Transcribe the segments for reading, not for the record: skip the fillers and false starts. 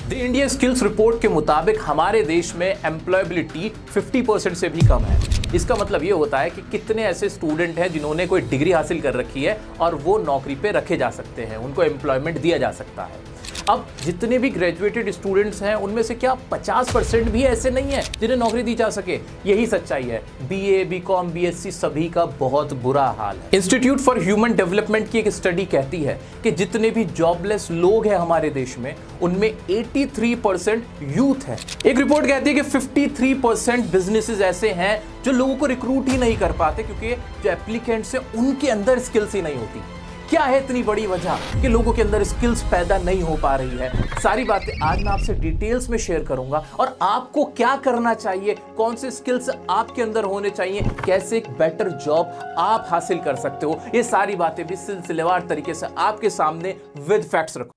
The India skills report के मुताबिक हमारे देश में एम्प्लॉयबिलिटी 50% से भी कम है। इसका मतलब ये होता है कि कितने ऐसे स्टूडेंट हैं जिन्होंने कोई डिग्री हासिल कर रखी है और वो नौकरी पे रखे जा सकते हैं, उनको एम्प्लॉयमेंट दिया जा सकता है। अब जितने भी ग्रेजुएटेड स्टूडेंट्स हैं उनमें से क्या 50% भी ऐसे नहीं है जिन्हें नौकरी दी जा सके? यही सच्चाई है। बीए, बीकॉम, बीएससी सभी का बहुत बुरा हाल है। इंस्टीट्यूट फॉर ह्यूमन डेवलपमेंट की एक स्टडी कहती है कि जितने भी जॉबलेस लोग हैं हमारे देश में उनमें 83% यूथ है। एक रिपोर्ट कहती है कि 53% बिजनेसेस ऐसे हैं जो लोगों को रिक्रूट ही नहीं कर पाते क्योंकि जो एप्लीकेंट्स हैं उनके अंदर स्किल्स ही नहीं होती। क्या है इतनी बड़ी वजह कि लोगों के अंदर स्किल्स पैदा नहीं हो पा रही है? सारी बातें आज मैं आपसे डिटेल्स में शेयर करूंगा और आपको क्या करना चाहिए, कौन से स्किल्स आपके अंदर होने चाहिए, कैसे एक बेटर जॉब आप हासिल कर सकते हो, ये सारी बातें भी सिलसिलेवार तरीके से आपके सामने विद फैक्ट्स रखो।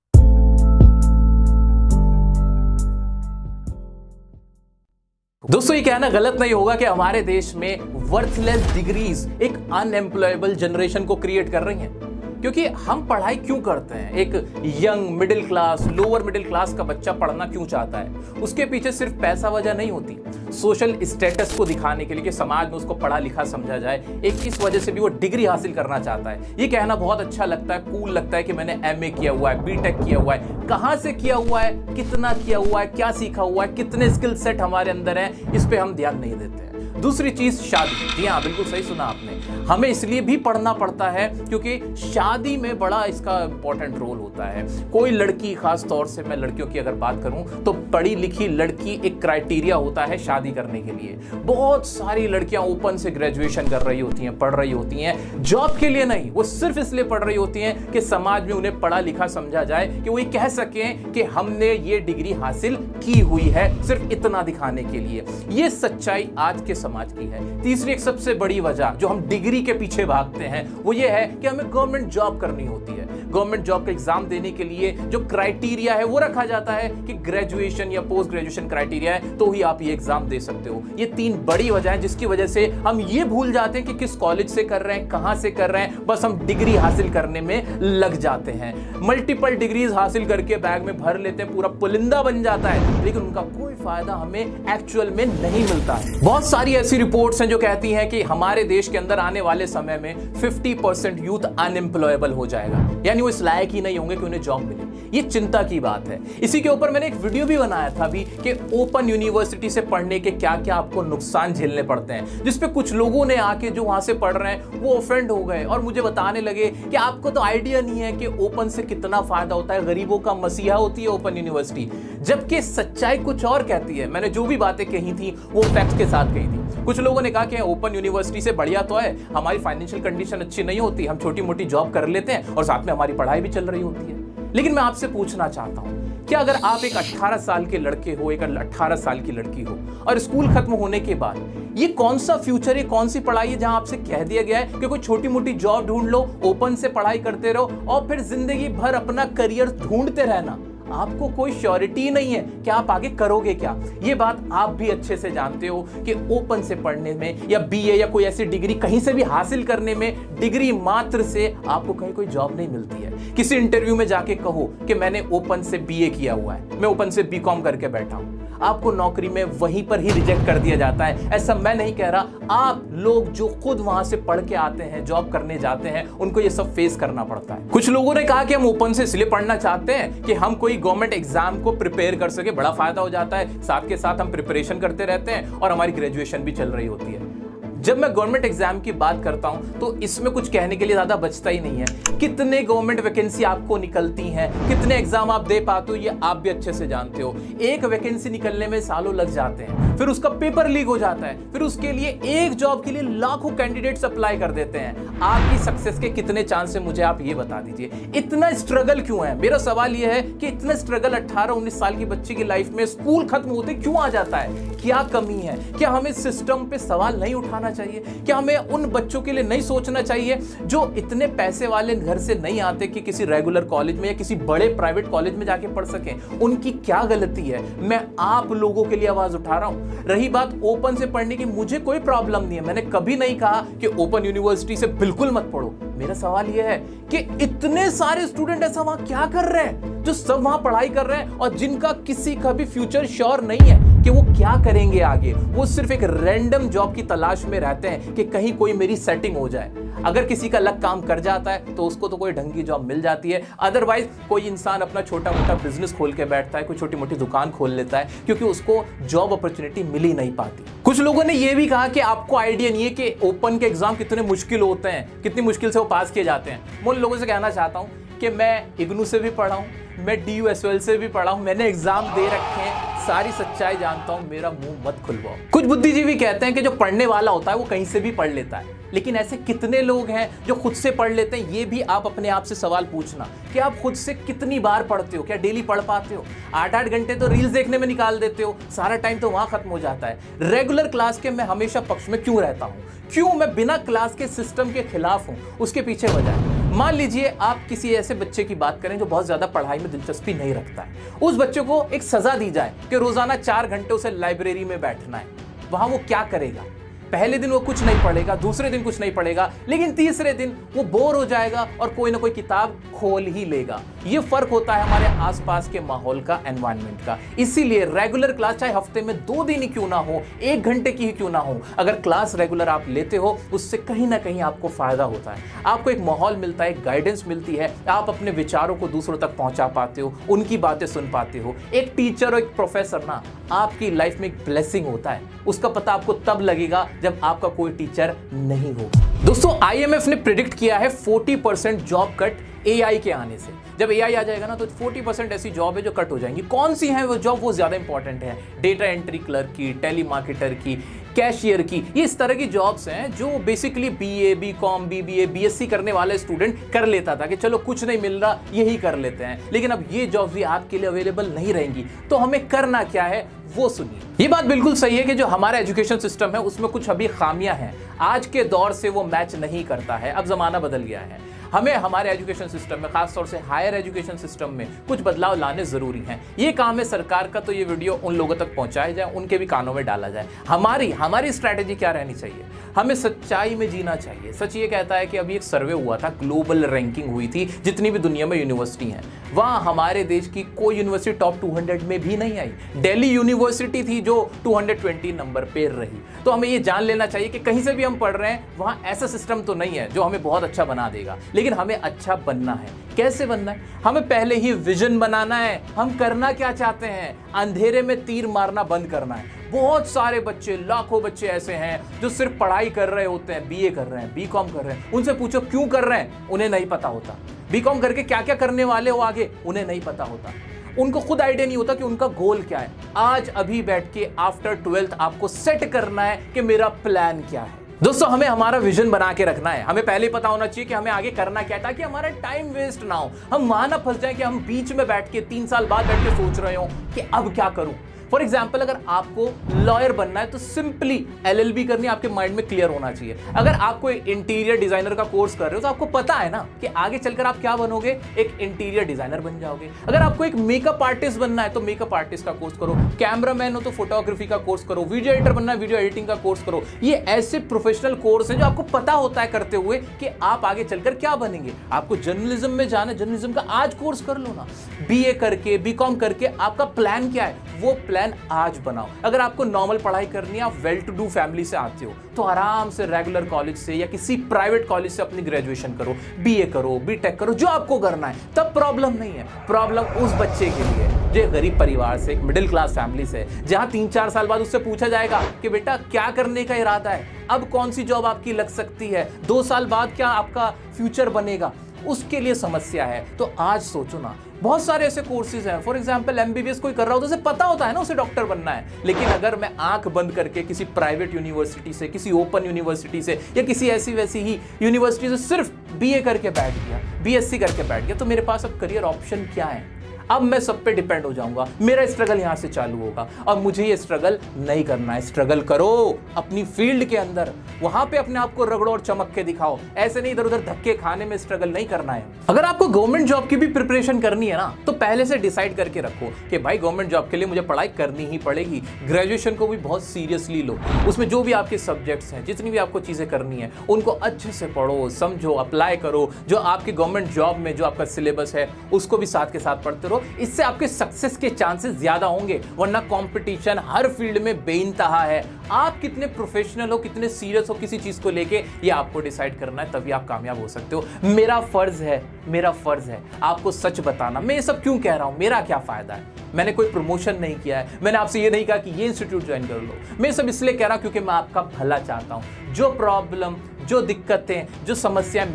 दोस्तों, ये कहना गलत नहीं होगा कि हमारे देश में वर्थलेस डिग्रीज एक अनएम्प्लॉयबल जनरेशन को क्रिएट कर रही हैं। क्योंकि हम पढ़ाई क्यों करते हैं? एक young middle class, lower middle class का बच्चा पढ़ना क्यों चाहता है? उसके पीछे सिर्फ पैसा वजह नहीं होती। सोशल स्टेटस को दिखाने के लिए कि समाज में उसको पढ़ा लिखा समझा जाए, एक इस वजह से भी वो डिग्री हासिल करना चाहता है। ये कहना बहुत अच्छा लगता है, कूल लगता है कि मैंने एमए किया हुआ है, बीटेक किया हुआ है। कहां से किया हुआ है, कितना किया हुआ है, क्या सीखा हुआ है, कितने स्किल सेट हमारे अंदर है, इस पे हम ध्यान नहीं देते हैं। दूसरी चीज शादी। जी हाँ, बिल्कुल सही सुना आपने। हमें इसलिए भी पढ़ना पड़ता है क्योंकि शादी में बड़ा इसका इंपॉर्टेंट रोल होता है। कोई लड़की, खास तौर से मैं लड़कियों की अगर बात करूं तो पढ़ी लिखी लड़की एक क्राइटेरिया होता है शादी करने के लिए। बहुत सारी लड़कियां ओपन से ग्रेजुएशन कर रही होती हैं, पढ़ रही होती हैं, जॉब के लिए नहीं, वो सिर्फ इसलिए पढ़ रही होती हैं कि समाज में उन्हें पढ़ा लिखा समझा जाए, कि वो ये कह सकें कि हमने ये डिग्री हासिल की हुई है, सिर्फ इतना दिखाने के लिए। ये सच्चाई आज के समाज की है। तीसरी एक सबसे बड़ी वजह जो हम डिग्री के पीछे भागते हैं वो ये है कि हमें गवर्नमेंट जॉब करनी होती है। गवर्नमेंट जॉब का एग्जाम देने के लिए जो क्राइटेरिया है वो रखा जाता है कि ग्रेजुएशन या पोस्ट ग्रेजुएशन क्राइटेरिया है तो ही आप ये एग्जाम दे सकते हो। ये तीन बड़ी वजह है जिसकी वजह से हम ये भूल जाते हैं कि किस कॉलेज से कर रहे हैं, कहां से कर रहे हैं, बस हम डिग्री हासिल करने में लग जाते हैं। मल्टीपल डिग्रीज हासिल करके बैग में भर लेते हैं, पूरा पुलिंदा बन जाता है, लेकिन उनका कोई फायदा हमें एक्चुअल में नहीं मिलता है। बहुत सारी ऐसी रिपोर्ट्स हैं जो कहती हैं कि हमारे देश के अंदर आने वाले समय में 50% यूथ अनएम्प्लॉयबल हो जाएगा, यानी वो इस लायक ही नहीं होंगे कि उन्हें जॉब मिले। ये चिंता की बात है। इसी के ऊपर मैंने एक वीडियो भी बनाया था अभी कि ओपन यूनिवर्सिटी से पढ़ने के क्या क्या आपको नुकसान झेलने पड़ते हैं, जिसपे कुछ लोगों ने आके जो वहां से पढ़ रहे हैं वो ऑफेंड हो गए और मुझे बताने लगे कि आपको तो आइडिया नहीं है कि ओपन से कितना फायदा होता है, गरीबों का मसीहा होती है ओपन यूनिवर्सिटी, जबकि सच्चाई कुछ और कहती है। मैंने जो भी बातें कही थी वो फैक्ट के साथ कही थी। कुछ लोगों ने कहा कि ओपन यूनिवर्सिटी से बढ़िया तो है, हमारी फाइनेंशियल कंडीशन अच्छी नहीं होती, हम छोटी मोटी जॉब कर लेते हैं और साथ में हमारी पढ़ाई भी चल रही होती है। लेकिन मैं आपसे पूछना चाहता हूं, क्या अगर आप एक 18 साल के लड़के हो, एक 18 साल की लड़की हो और स्कूल खत्म होने के बाद ये कौन सा फ्यूचर है, कौन सी पढ़ाई है जहां आपसे कह दिया गया है कि कोई छोटी मोटी जॉब ढूंढ लो, ओपन से पढ़ाई करते रहो और फिर जिंदगी भर अपना करियर ढूंढते रहना? आपको कोई श्योरिटी नहीं है कि आप आगे करोगे क्या। ये बात आप भी अच्छे से जानते हो कि ओपन से पढ़ने में या बीए या कोई ऐसी डिग्री कहीं से भी हासिल करने में डिग्री मात्र से आपको कहीं कोई जॉब नहीं मिलती है। किसी इंटरव्यू में जाके कहो कि मैंने ओपन से बीए किया हुआ है, मैं ओपन से बीकॉम करके बैठा हूं, आपको नौकरी में वहीं पर ही रिजेक्ट कर दिया जाता है। ऐसा मैं नहीं कह रहा, आप लोग जो खुद वहां से पढ़ के आते हैं, जॉब करने जाते हैं, उनको ये सब फेस करना पड़ता है। कुछ लोगों ने कहा कि हम ओपन से इसलिए पढ़ना चाहते हैं कि हम कोई गवर्नमेंट एग्जाम को प्रिपेयर कर सके, बड़ा फायदा हो जाता है, साथ के साथ हम प्रिपरेशन करते रहते हैं और हमारी ग्रेजुएशन भी चल रही होती है। जब मैं गवर्नमेंट एग्जाम की बात करता हूं तो इसमें कुछ कहने के लिए ज्यादा बचता ही नहीं है। कितने गवर्नमेंट वैकेंसी आपको निकलती हैं, कितने एग्जाम आप दे पाते हो, ये आप भी अच्छे से जानते हो। एक वैकेंसी निकलने में सालों लग जाते हैं, फिर उसका पेपर लीक हो जाता है, फिर उसके लिए एक जॉब के लिए लाखों कैंडिडेट्स अप्लाई कर देते हैं। आपकी सक्सेस के कितने चांस है मुझे आप ये बता दीजिए। इतना स्ट्रगल क्यों है? मेरा सवाल ये है कि इतना स्ट्रगल 18-19 साल की बच्ची की लाइफ में स्कूल खत्म होते क्यों आ जाता है? क्या कमी है? क्या हमें सिस्टम पे सवाल नहीं उठाना चाहिए? क्या हमें उन बच्चों के लिए नहीं सोचना चाहिए जो इतने पैसे वाले घर से नहीं आते कि किसी रेगुलर कॉलेज में या किसी बड़े प्राइवेट कॉलेज में जाके पढ़ सकें? उनकी क्या गलती है? मैं आप लोगों के लिए आवाज उठा रहा हूं। रही बात ओपन से पढ़ने की, मुझे कोई प्रॉब्लम नहीं है। मैंने कभी नहीं कहा कि ओपन यूनिवर्सिटी से बिल्कुल मत पढ़ो। मेरा सवाल यह है कि इतने सारे स्टूडेंट ऐसा वहां क्या कर रहे हैं जो सब वहां पढ़ाई कर रहे हैं और जिनका किसी का भी फ्यूचर श्योर नहीं है कि वो क्या करेंगे आगे। वो सिर्फ एक रैंडम जॉब की तलाश में रहते हैं कि कहीं कोई मेरी सेटिंग हो जाए। अगर किसी का लक काम कर जाता है तो उसको तो कोई ढंग की जॉब मिल जाती है, अदरवाइज कोई इंसान अपना छोटा मोटा बिजनेस खोल के बैठता है, कोई छोटी मोटी दुकान खोल लेता है क्योंकि उसको जॉब अपॉर्चुनिटी मिल ही नहीं पाती। कुछ लोगों ने यह भी कहा कि आपको आइडिया नहीं है कि ओपन के एग्जाम कितने मुश्किल होते हैं, कितनी मुश्किल से वो पास किए जाते हैं। मैं उन लोगों से कहना चाहता हूं कि मैं इग्नू से भी पढ़ा हूं, मैं DUSOL से भी पढ़ा हूं, मैंने एग्जाम दे रखे हैं, सारी सच्चाई जानता हूं, मेरा मुंह मत खुलवाओ। कुछ बुद्धिजीवी कहते हैं कि जो पढ़ने वाला होता है वो कहीं से भी पढ़ लेता है, लेकिन ऐसे कितने लोग हैं जो खुद से पढ़ लेते हैं? ये भी आप अपने आप से सवाल पूछना कि आप खुद से कितनी बार पढ़ते हो, क्या डेली पढ़ पाते हो? 8-8 घंटे तो रील्स देखने में निकाल देते हो, सारा टाइम तो वहां खत्म हो जाता है। रेगुलर क्लास के मैं हमेशा पक्ष में क्यों रहता हूं? क्यों मैं बिना क्लास के सिस्टम के खिलाफ हूं? उसके पीछे वजह है। मान लीजिए आप किसी ऐसे बच्चे की बात करें जो बहुत ज्यादा पढ़ाई में दिलचस्पी नहीं रखता है, उस बच्चे को एक सजा दी जाए कि रोजाना 4 घंटे उसे लाइब्रेरी में बैठना है। वहां वो क्या करेगा? पहले दिन वो कुछ नहीं पढ़ेगा, दूसरे दिन कुछ नहीं पढ़ेगा, लेकिन तीसरे दिन वो बोर हो जाएगा और कोई ना कोई किताब खोल ही लेगा। ये फर्क होता है हमारे आसपास के माहौल का, एनवायरनमेंट का। इसीलिए रेगुलर क्लास चाहे हफ्ते में 2 दिन ही क्यों ना हो, 1 घंटे की ही क्यों ना हो, अगर क्लास रेगुलर आप लेते हो उससे कहीं ना कहीं आपको फायदा होता है। आपको एक माहौल मिलता है, एक गाइडेंस मिलती है, आप अपने विचारों को दूसरों तक पहुंचा पाते हो, उनकी बातें सुन पाते हो। एक टीचर और एक प्रोफेसर ना आपकी लाइफ में एक ब्लेसिंग होता है, उसका पता आपको तब लगेगा जब आपका कोई टीचर नहीं होगा। दोस्तों, IMF ने प्रिडिक्ट किया है 40% जॉब कट AI के आने से। जब AI आ जाएगा ना तो 40% ऐसी जॉब है जो कट हो जाएंगी। कौन सी है वो जॉब? वो ज्यादा इंपॉर्टेंट है। डेटा एंट्री क्लर्क की, टेलीमार्केटर की, कैशियर की, ये इस तरह की जॉब्स हैं जो basically BA, BCom, BBA, BSc करने वाले स्टूडेंट कर लेता था कि चलो कुछ नहीं मिल रहा यही कर लेते हैं। लेकिन अब ये जॉब्स भी आपके लिए अवेलेबल नहीं रहेंगी, तो हमें करना क्या है वो सुनिए। ये बात बिल्कुल सही है कि जो हमारा एजुकेशन सिस्टम है उसमें कुछ अभी खामियां हैं, आज के दौर से वो मैच नहीं करता है। अब जमाना बदल गया है, हमें हमारे एजुकेशन सिस्टम में, खासतौर से हायर एजुकेशन सिस्टम में कुछ बदलाव लाने जरूरी हैं। ये काम है सरकार का, तो ये वीडियो उन लोगों तक पहुंचाया जाए, उनके भी कानों में डाला जाए। हमारी स्ट्रैटेजी क्या रहनी चाहिए? हमें सच्चाई में जीना चाहिए। सच ये कहता है कि अभी एक सर्वे हुआ था, ग्लोबल रैंकिंग हुई थी, जितनी भी दुनिया में यूनिवर्सिटी हैं, वहां हमारे देश की कोई यूनिवर्सिटी टॉप 200 में भी नहीं आई। दिल्ली यूनिवर्सिटी थी जो 220 नंबर पे रही। तो हमें ये जान लेना चाहिए कि कहीं से भी हम पढ़ रहे हैं वहां ऐसा सिस्टम तो नहीं है जो हमें बहुत अच्छा बना देगा, लेकिन हमें अच्छा बनना है। कैसे बनना है? हमें पहले ही विजन बनाना है, हम करना क्या चाहते हैं, अंधेरे में तीर मारना बंद करना है। बहुत सारे बच्चे, लाखों बच्चे ऐसे हैं जो सिर्फ पढ़ाई कर रहे होते हैं, BA कर रहे हैं, BCom कर रहे हैं, उनसे पूछो क्यों कर रहे हैं, उन्हें नहीं पता होता। BCom करके क्या क्या करने वाले हो आगे, उन्हें नहीं पता होता। उनको खुद आइडिया नहीं होता कि उनका गोल क्या है। आज अभी बैठ के आफ्टर 12th आपको सेट करना है कि मेरा प्लान क्या है। दोस्तों, हमें हमारा विजन बना के रखना है। हमें पहले पता होना चाहिए कि हमें आगे करना क्या है, ताकि हमारा टाइम वेस्ट ना हो। हम वहां ना फंस जाए कि हम बीच में बैठ के 3 साल बाद बैठ के सोच रहे हो कि अब क्या करूं। फॉर एग्जाम्पल, अगर आपको लॉयर बनना है तो सिंपली LLB करनी आपके माइंड में क्लियर होना चाहिए। अगर आपको इंटीरियर डिजाइनर का कोर्स कर रहे हो तो आपको पता है ना कि आगे चलकर आप क्या बनोगे, एक इंटीरियर डिजाइनर बन जाओगे। अगर आपको एक मेकअप आर्टिस्ट बनना है तो मेकअप आर्टिस्ट का कोर्स करो, कैमरामैन हो तो फोटोग्राफी का कोर्स करो, वीडियो एडिटर बनना है वीडियो एडिटिंग का कोर्स करो। ये ऐसे प्रोफेशनल कोर्स हैं जो आपको पता होता है करते हुए कि आप आगे चलकर क्या बनेंगे। आपको जर्नलिज्म में जाना, जर्नलिज्म का आज कोर्स कर लो ना, BA करके, BCom करके। आपका प्लान क्या है, वो प्लान आज बनाओ। अगर आपको नॉर्मल पढ़ाई करनी है, आप वेल टू डू फैमिली से आते हो, तो आराम से रेगुलर कॉलेज से या किसी प्राइवेट कॉलेज से अपनी ग्रेजुएशन करो, BA करो, BTech करो, जो आपको करना है, तब प्रॉब्लम नहीं है। प्रॉब्लम उस बच्चे के लिए जो गरीब परिवार से, एक मिडिल क्लास फैमिली से, जहां 3-4 साल बाद उससे पूछा जाएगा कि बेटा क्या करने का इरादा है, अब कौन सी जॉब आपकी लग सकती है, 2 साल बाद क्या आपका फ्यूचर बनेगा, उसके लिए समस्या है। तो आज सोचो ना, बहुत सारे ऐसे कोर्सेज हैं। फॉर एग्जांपल MBBS कोई कर रहा हो तो उसे पता होता है ना उसे डॉक्टर बनना है। लेकिन अगर मैं आंख बंद करके किसी प्राइवेट यूनिवर्सिटी से, किसी ओपन यूनिवर्सिटी से या किसी ऐसी वैसी ही यूनिवर्सिटी से सिर्फ BA करके बैठ गया, BSc करके बैठ गया, तो मेरे पास अब करियर ऑप्शन क्या है? अब मैं सब पे डिपेंड हो जाऊंगा, मेरा स्ट्रगल यहां से चालू होगा और मुझे ये स्ट्रगल नहीं करना है। स्ट्रगल करो अपनी फील्ड के अंदर, वहां पे अपने आप को रगड़ो और चमक के दिखाओ, ऐसे नहीं इधर उधर धक्के खाने में स्ट्रगल नहीं करना है। अगर आपको गवर्नमेंट जॉब की भी प्रिपरेशन करनी है ना, तो पहले से डिसाइड करके रखो कि भाई गवर्नमेंट जॉब के लिए मुझे पढ़ाई करनी ही पड़ेगी। ग्रेजुएशन को भी बहुत सीरियसली लो, उसमें जो भी आपके सब्जेक्ट्स हैं, जितनी भी आपको चीजें करनी है उनको अच्छे से पढ़ो, समझो, अप्लाई करो। जो आपके गवर्नमेंट जॉब में जो आपका सिलेबस है उसको भी साथ के साथ पढ़ते रहो, इससे आपके सक्सेस के चांसेस ज्यादा होंगे। वरना कंपटीशन हर फील्ड में बेइंतहा है। आप कितने प्रोफेशनल हो, कितने सीरियस हो किसी चीज को लेके, ये आपको डिसाइड करना है, तभी आप कामयाब हो सकते हो। मेरा फर्ज है आपको सच बताना। मैं ये सब क्यों कह रहा हूं, मेरा क्या फायदा है? मैंने कोई प्रमोशन नहीं किया है, मैंने आपसे ये नहीं कहा कि ये इंस्टीट्यूट ज्वाइन कर लो। मैं सब इसलिए कह रहा हूं क्योंकि मैं आपका भला चाहता हूं। जो प्रॉब्लम, जो दिक्कतें, जो समस्याएं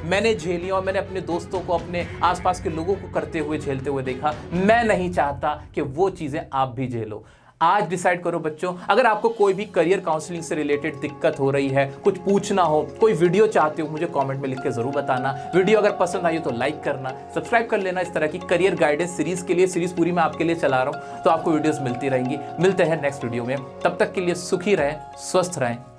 मैंने झेली और मैंने अपने दोस्तों को, अपने आसपास के लोगों को करते हुए, झेलते हुए देखा, मैं नहीं चाहता कि वो चीजें आप भी झेलो। आज डिसाइड करो बच्चों, अगर आपको कोई भी करियर काउंसलिंग से रिलेटेड दिक्कत हो रही है, कुछ पूछना हो, कोई वीडियो चाहते हो, मुझे कमेंट में लिख के जरूर बताना। वीडियो अगर पसंद आई हो तो लाइक करना, सब्सक्राइब कर लेना। इस तरह की करियर गाइडेंस सीरीज के लिए, सीरीज पूरी मैं आपके लिए चला रहा हूं, तो आपको वीडियोस मिलती रहेंगी। मिलते हैं नेक्स्ट वीडियो में, तब तक के लिए सुखी रहें, स्वस्थ रहें।